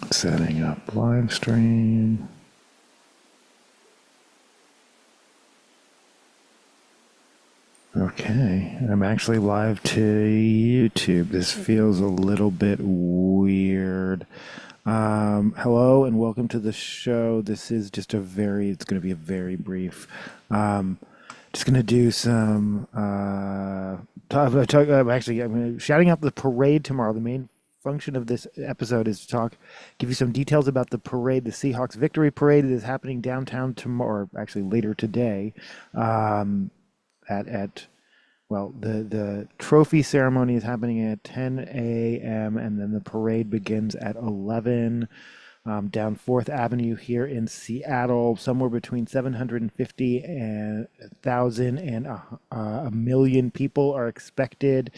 Setting up live stream. Okay, I'm actually live to YouTube. This feels a little bit weird. Hello and welcome to the show. This is just it's going to be a very brief. Um, just going to do some, I'm shouting out the parade tomorrow. The main function of this episode is to give you some details about the parade, the Seahawks victory parade that is happening downtown tomorrow, or actually later today. Um, at well, the trophy ceremony is happening at 10 a.m. and then the parade begins at 11 down Fourth Avenue here in Seattle. Somewhere between 750 and 1,000 and a million people are expected.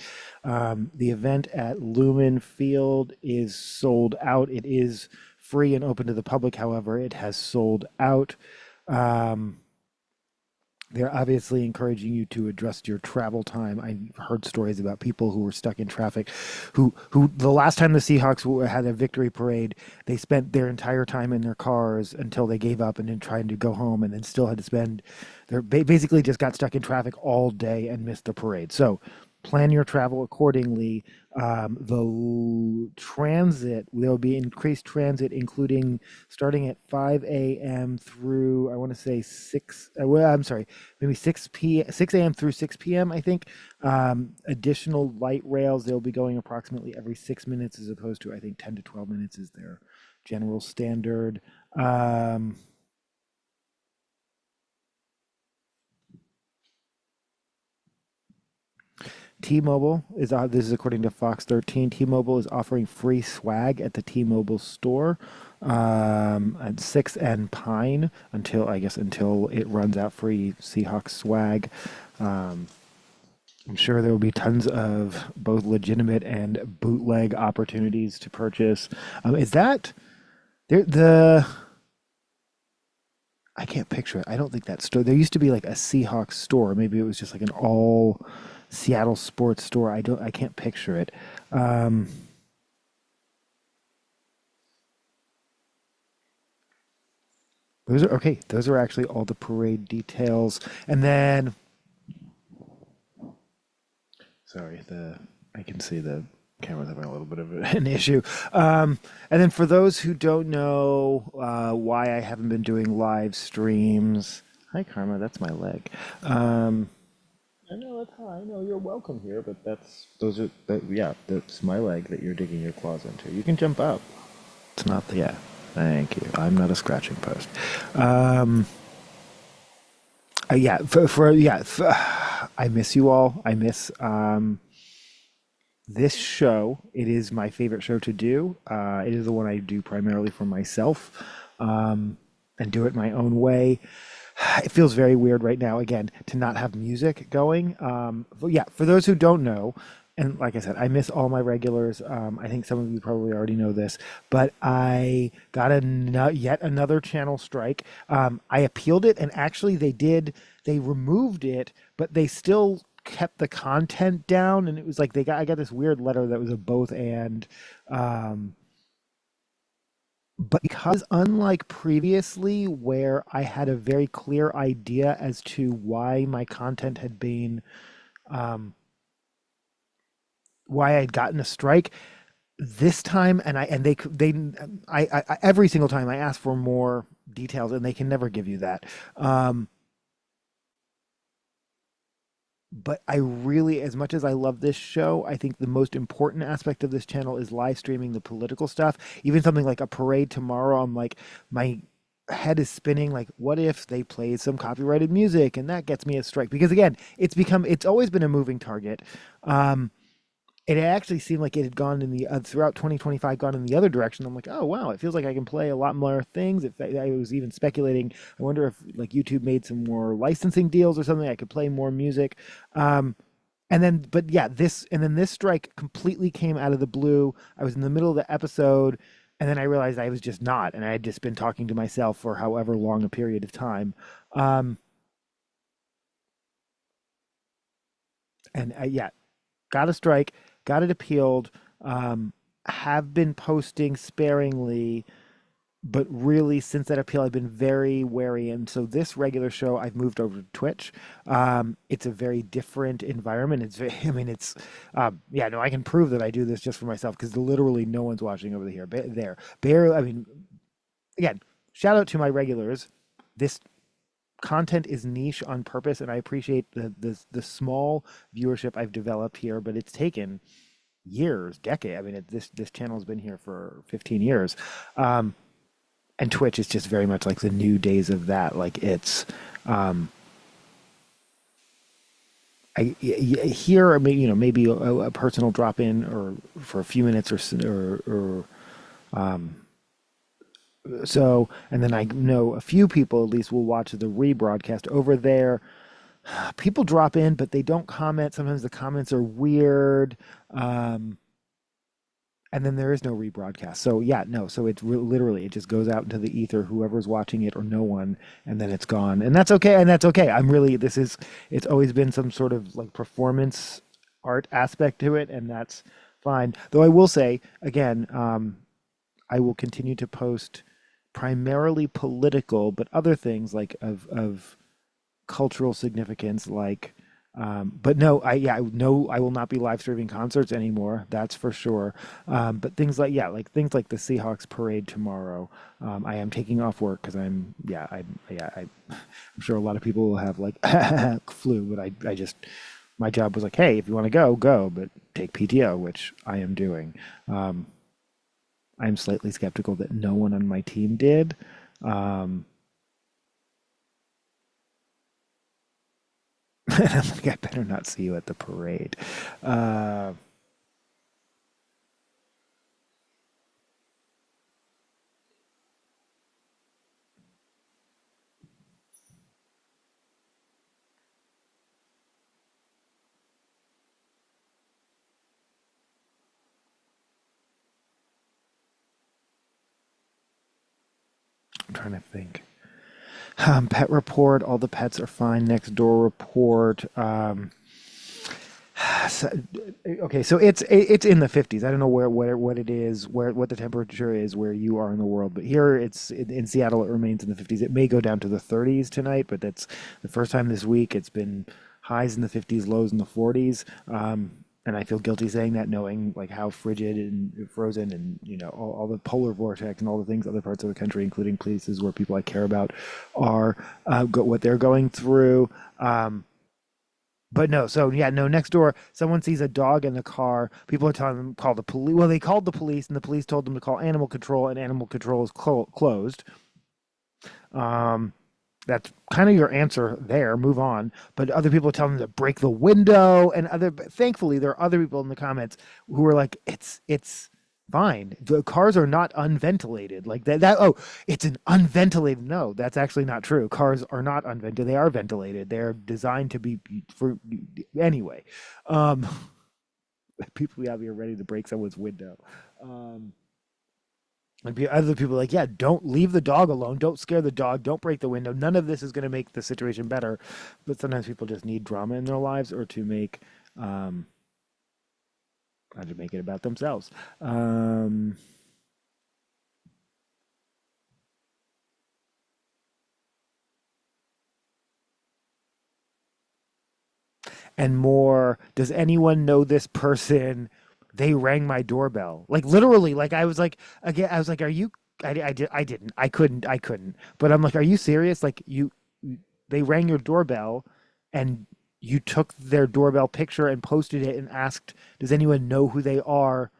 The event at Lumen Field is sold out. It is free and open to the public. However, it has sold out. Um, they're obviously encouraging you to adjust your travel time. I heard stories about people who were stuck in traffic, who the last time the Seahawks had a victory parade, they spent their entire time in their cars until they gave up and then trying to go home, and then still had to spend. They basically just got stuck in traffic all day and missed the parade. So plan your travel accordingly. Transit, there will be increased transit, including starting at 5 a.m. through, I want to say 6, well, I'm sorry, maybe 6 a.m. through 6 p.m., I think. Additional light rails, they'll be going approximately every 6 minutes as opposed to, I think, 10 to 12 minutes is their general standard. Um, T-Mobile is this is according to Fox 13. T-Mobile is offering free swag at the T-Mobile store at 6 and Pine until it runs out. Free Seahawks swag. Um, I'm sure there will be tons of both legitimate and bootleg opportunities to purchase. Is that the? I can't picture it. I don't think that store. There used to be like a Seahawks store. Maybe it was just like an all Seattle sports store. I don't. I can't picture it. Um, those are okay. Those are actually all the parade details. And then, sorry, the I can see the camera's having a little bit of an issue. And then for those who don't know why I haven't been doing live streams, hi Karma, that's my leg. Um, I know that's how I know you're welcome here, but yeah, that's my leg that you're digging your claws into. You can jump up. It's not the yeah. Thank you. I'm not a scratching post. Um, yeah, I miss you all. I miss this show. It is my favorite show to do. It is the one I do primarily for myself, and do it my own way. It feels very weird right now, again, to not have music going. But yeah, for those who don't know, and like I said, I miss all my regulars. I think some of you probably already know this, but I got yet another channel strike. I appealed it, and actually, they removed it, but they still kept the content down. And it was like I got this weird letter that was a both and. Um, but because unlike previously, where I had a very clear idea as to why my content had been, um, why I'd gotten a strike this time, and every single time I ask for more details, and they can never give you that. Um, but I really, as much as I love this show, I think the most important aspect of this channel is live streaming the political stuff. Even something like a parade tomorrow, I'm like, my head is spinning. Like, what if they played some copyrighted music and that gets me a strike? Because again, it's always been a moving target. Um, it actually seemed like it had gone in the throughout 2025 gone in the other direction. I'm like, oh wow, it feels like I can play a lot more things. If I was even speculating, I wonder if like YouTube made some more licensing deals or something, I could play more music. um but yeah, this strike completely came out of the blue. I was in the middle of the episode, and then I realized I was just not, and I had just been talking to myself for however long a period of time. um and Yeah, got a strike, got it appealed. have been posting sparingly, but really since that appeal I've been very wary, and so this regular show I've moved over to Twitch. It's a very different environment. It's very, I mean, it's yeah, no, I can prove that I do this just for myself because literally no one's watching over here. There barely, I mean, again, shout out to my regulars. This content is niche on purpose, and I appreciate the small viewership I've developed here, but it's taken years, decade. I mean, this channel's been here for 15 years. Um, and Twitch is just very much like the new days of that. Like it's, um, here, maybe, maybe a personal drop in or for a few minutes or so, and then I know a few people at least will watch the rebroadcast over there. People drop in, but they don't comment. Sometimes the comments are weird. Um, and then there is no rebroadcast. So yeah, no. So it's literally it just goes out into the ether, whoever's watching it or no one, and then it's gone. And that's okay. And that's okay. I'm really this is it's always been some sort of like performance art aspect to it, and that's fine. Though I will say again, I will continue to post primarily political, but other things like of cultural significance, like but no, I will not be live streaming concerts anymore. That's for sure. But things like yeah, like things like the Seahawks parade tomorrow. I am taking off work because I'm sure a lot of people will have like flu, but I just my job was like, hey, if you want to go, go, but take PTO, which I am doing. Um, I'm slightly skeptical that no one on my team did. Um, and I'm like, I better not see you at the parade. Uh, I'm trying to think. Pet report, all the pets are fine. Next door report. So, okay, so it's in the 50s. I don't know where what it is, where what the temperature is where you are in the world, but here it's in Seattle. It remains in the 50s. It may go down to the 30s tonight, but that's the first time this week. It's been highs in the 50s, lows in the 40s. And I feel guilty saying that, knowing like how frigid and frozen, and all the polar vortex and all the things other parts of the country, including places where people I care about are what they're going through. But no, so yeah, no, next door, someone sees a dog in the car. People are telling them call the police. Well, they called the police, and the police told them to call animal control, and animal control is closed. Um, that's kind of your answer there. Move on. But other people are telling them to break the window, and thankfully, there are other people in the comments who are like, it's fine. The cars are not unventilated like that. Oh, it's an unventilated. No, that's actually not true. Cars are not unventilated. They are ventilated. They're designed to be for anyway. Um, people out here ready to break someone's window. Um, and other people are like, yeah, don't leave the dog alone. Don't scare the dog. Don't break the window. None of this is going to make the situation better. But sometimes people just need drama in their lives, or um, to make it about themselves. Um, and more, does anyone know this person? They rang my doorbell. Like literally, like I was like, again, I was like, are you? I didn't. I couldn't. But I'm like, are you serious? Like they rang your doorbell, and you took their doorbell picture and posted it and asked, does anyone know who they are?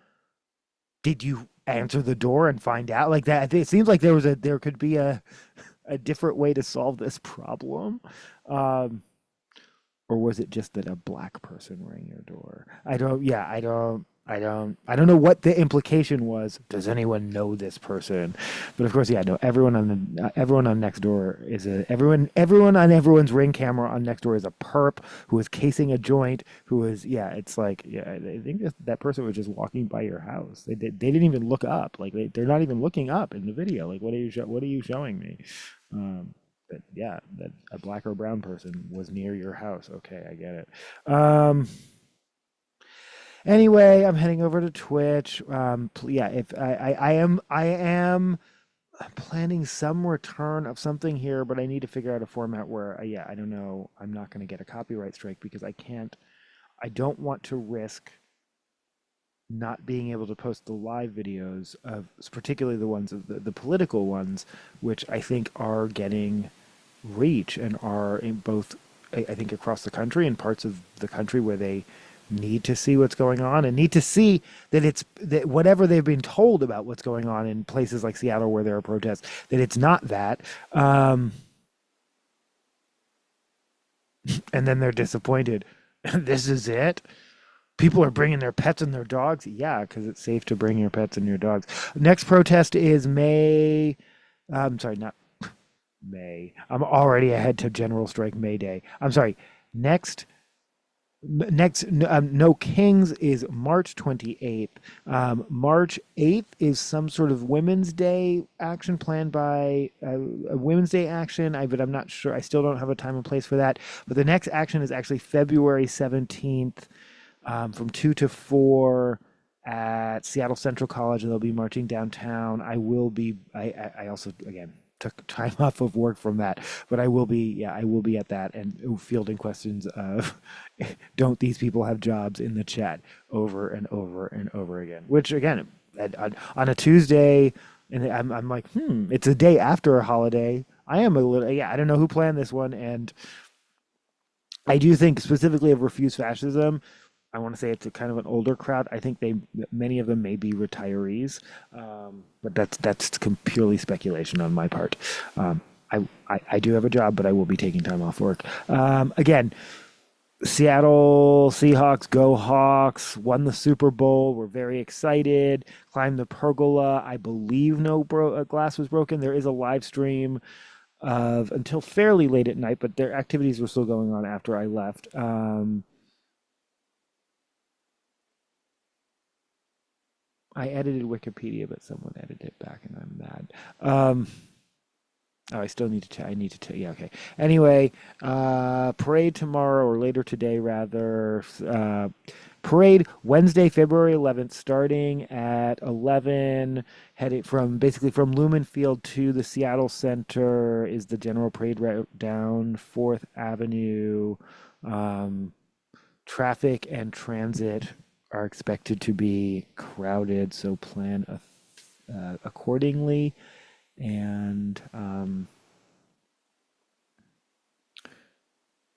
Did you answer the door and find out like that? It seems like there could be a different way to solve this problem. Um, or was it just that a black person rang your door? Yeah, I don't know what the implication was. Does anyone know this person? But of course, yeah, no, everyone on Nextdoor is everyone on everyone's ring camera on Nextdoor is a perp who is casing a joint, who is, yeah, it's like, yeah, I think that person was just walking by your house. They didn't even look up. Like they're not even looking up in the video. Like what are you showing me? That yeah, that a black or brown person was near your house. Okay, I get it. Um, Anyway, I'm heading over to Twitch. Yeah, if I am planning some return of something here, but I need to figure out a format where, yeah, I don't know. I'm not going to get a copyright strike because I can't. I don't want to risk not being able to post the live videos of, particularly the ones of the political ones, which I think are getting reach and are in both, I think, across the country and parts of the country where they need to see what's going on and need to see that it's that whatever they've been told about what's going on in places like Seattle where there are protests, that it's not that. Um, and then they're disappointed. This is it. People are bringing their pets and their dogs. Yeah, because it's safe to bring your pets and your dogs. Next protest is May. I'm sorry, not May. I'm already ahead to General Strike May Day. I'm sorry. Next, No Kings is March 28th. March 8th is some sort of Women's Day action planned by a Women's Day action. But I'm not sure. I still don't have a time and place for that. But the next action is actually February 17th, from 2 to 4 at Seattle Central College. They'll be marching downtown. I will be, I also, again, took time off of work from that, but I will be, yeah, I will be at that and fielding questions of, don't these people have jobs in the chat over and over and over again, which again, on a Tuesday, and I'm like, it's a day after a holiday. I am a little, yeah, I don't know who planned this one. And I do think specifically of Refuse Fascism, I want to say it's a kind of an older crowd. I think many of them may be retirees, but that's purely speculation on my part. I do have a job, but I will be taking time off work. Again, Seattle Seahawks, go Hawks, won the Super Bowl. We're very excited. Climbed the pergola. I believe no glass was broken. There is a live stream of until fairly late at night, but their activities were still going on after I left. I edited Wikipedia, but someone edited it back, and I'm mad. Oh, I still need to. I need to. Yeah, okay. Anyway, parade tomorrow or later today, rather. Parade Wednesday, February 11th, starting at 11. Headed from basically from Lumen Field to the Seattle Center is the general parade route down 4th Avenue. Um, Traffic and transit are expected to be crowded, so plan accordingly. And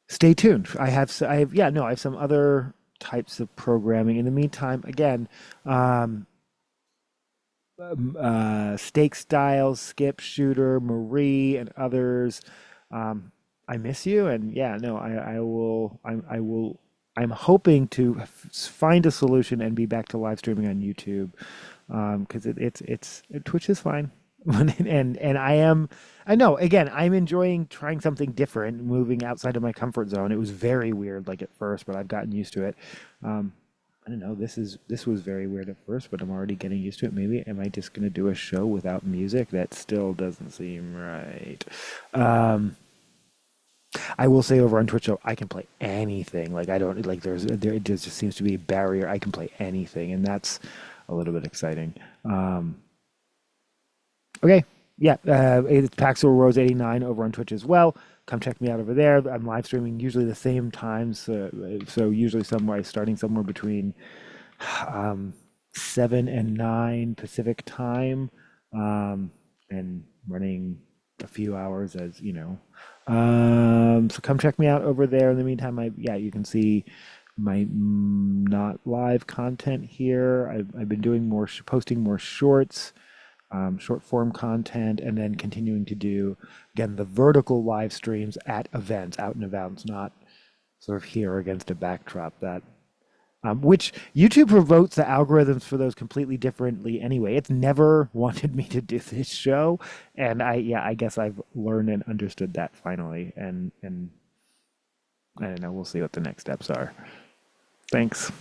stay tuned. Yeah, no, I have some other types of programming. In the meantime, again, um, Steak Styles, Skip Shooter, Marie, and others. Um, I miss you, and yeah, no, I will. I will. I'm hoping to find a solution and be back to live streaming on YouTube, because Twitch is fine, and I am. I know. Again, I'm enjoying trying something different, moving outside of my comfort zone. It was very weird, like at first, but I've gotten used to it. Um, I don't know. This was very weird at first, but I'm already getting used to it. Maybe am I just gonna do a show without music? That still doesn't seem right. Um, I will say over on Twitch, though, I can play anything. Like I don't like there just seems to be a barrier. I can play anything, and that's a little bit exciting. Um, okay, yeah, it's Paxel Rose 89 over on Twitch as well. Come check me out over there. I'm live streaming usually the same times, so usually somewhere starting somewhere between um, 7 and 9 Pacific time, and running a few hours as you know. So come check me out over there. In the meantime, yeah, you can see my not live content here. I've been doing posting more shorts, short form content, and then continuing to do again the vertical live streams at events, out and events, not sort of here against a backdrop that which YouTube promotes the algorithms for those completely differently anyway. It's never wanted me to do this show, and yeah, I guess I've learned and understood that finally, and I don't know. We'll see what the next steps are. Thanks.